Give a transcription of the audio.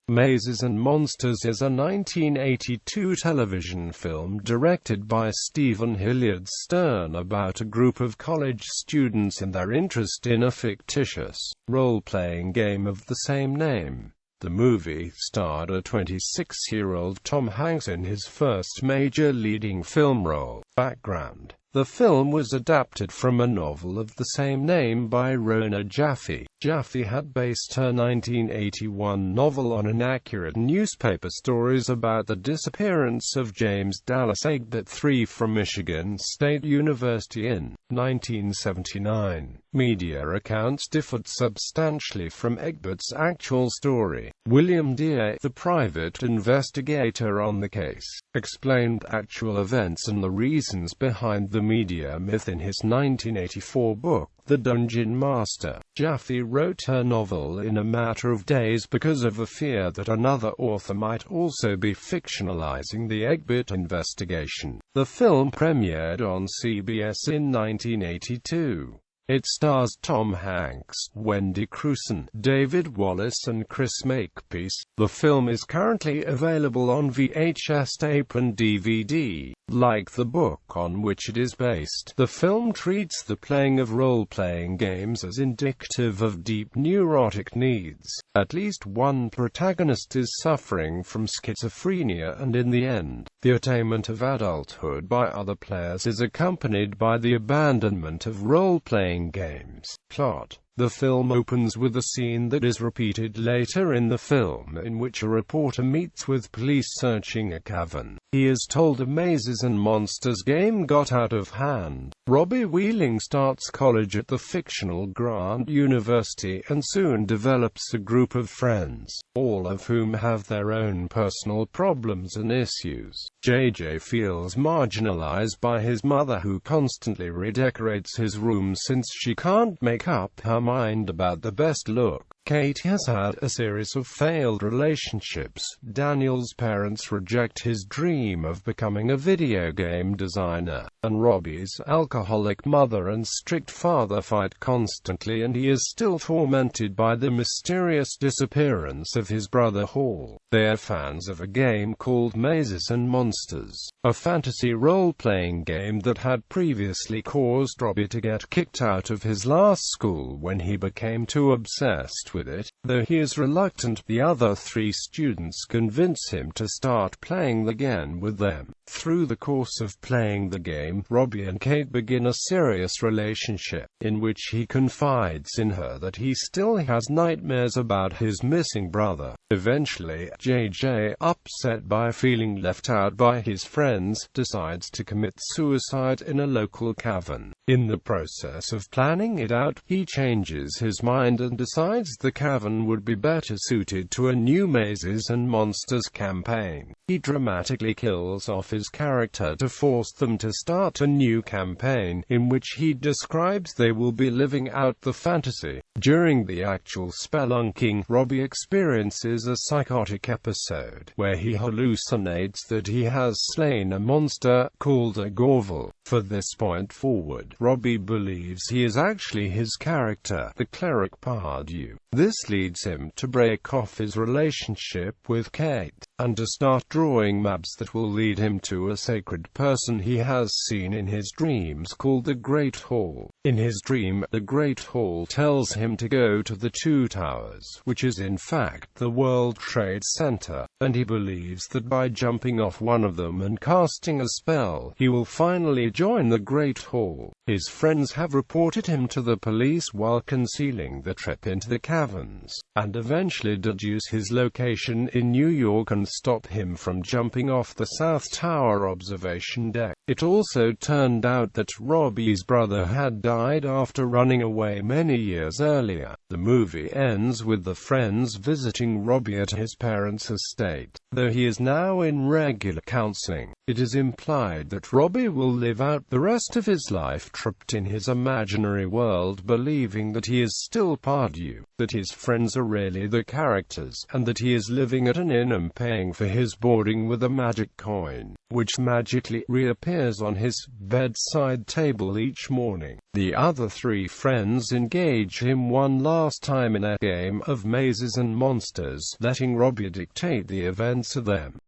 Mazes and Monsters is a 1982 television film directed by Steven Hilliard Stern about a group of college students and their interest in a fictitious, role-playing game of the same name. The movie starred a 26-year-old Tom Hanks in his first major leading film role. Background: the film was adapted from a novel of the same name by Rona Jaffe. Jaffe had based her 1981 novel on inaccurate newspaper stories about the disappearance of James Dallas Egbert III from Michigan State University in 1979. Media accounts differed substantially from Egbert's actual story. William Deere, the private investigator on the case, explained actual events and the reasons behind the media myth in his 1984 book, The Dungeon Master. Jaffe wrote her novel in a matter of days because of a fear that another author might also be fictionalizing the Egbert investigation. The film premiered on CBS in 1982. It stars Tom Hanks, Wendy Crewson, David Wallace and Chris Makepeace. The film is currently available on VHS tape and DVD. Like the book on which it is based, the film treats the playing of role-playing games as indicative of deep neurotic needs. At least one protagonist is suffering from schizophrenia, and in the end, the attainment of adulthood by other players is accompanied by the abandonment of role-playing games. Plot: the film opens with a scene that is repeated later in the film, in which a reporter meets with police searching a cavern. He is told a Mazes and Monsters game got out of hand. Robbie Wheeling starts college at the fictional Grant University and soon develops a group of friends, all of whom have their own personal problems and issues. JJ feels marginalized by his mother, who constantly redecorates his room since she can't make up her mind about the best look. Kate has had a series of failed relationships. Daniel's parents reject his dream of becoming a video game designer, and Robbie's alcoholic mother and strict father fight constantly, and he is still tormented by the mysterious disappearance of his brother Hall. They are fans of a game called Mazes and Monsters, a fantasy role-playing game that had previously caused Robbie to get kicked out of his last school when he became too obsessed with it. Though he is reluctant, the other three students convince him to start playing again with them. Through the course of playing the game, Robbie and Kate begin a serious relationship, in which he confides in her that he still has nightmares about his missing brother. Eventually, JJ, upset by feeling left out by his friends, decides to commit suicide in a local cavern. In the process of planning it out, he changes his mind and decides the cavern would be better suited to a new Mazes and Monsters campaign. He dramatically kills off his character to force them to start a new campaign, in which he describes they will be living out the fantasy. During the actual spelunking, Robbie experiences a psychotic episode, where he hallucinates that he has slain a monster, called a Gorval. For this point forward, Robbie believes he is actually his character, the cleric Pardew. This leads him to break off his relationship with Kate, and to start drawing maps that will lead him to a sacred person he has seen in his dreams called the Great Hall. In his dream, the Great Hall tells him to go to the Two Towers, which is in fact the World Trade Center, and he believes that by jumping off one of them and casting a spell, he will finally join the Great Hall. His friends have reported him to the police while concealing the trip into the caverns, and eventually deduce his location in New York and stop him from jumping off the South Tower observation deck. It also turned out that Robbie's brother had died after running away many years earlier. The movie ends with the friends visiting Robbie at his parents' estate. Though he is now in regular counseling, it is implied that Robbie will live out the rest of his life trapped in his imaginary world, believing that he is still Pardew. that his friends are really the characters, and that he is living at an inn and paying for his boarding with a magic coin, which magically reappears on his bedside table each morning. The other three friends engage him one last time in a game of mazes and monsters, letting Robbie dictate the events to them.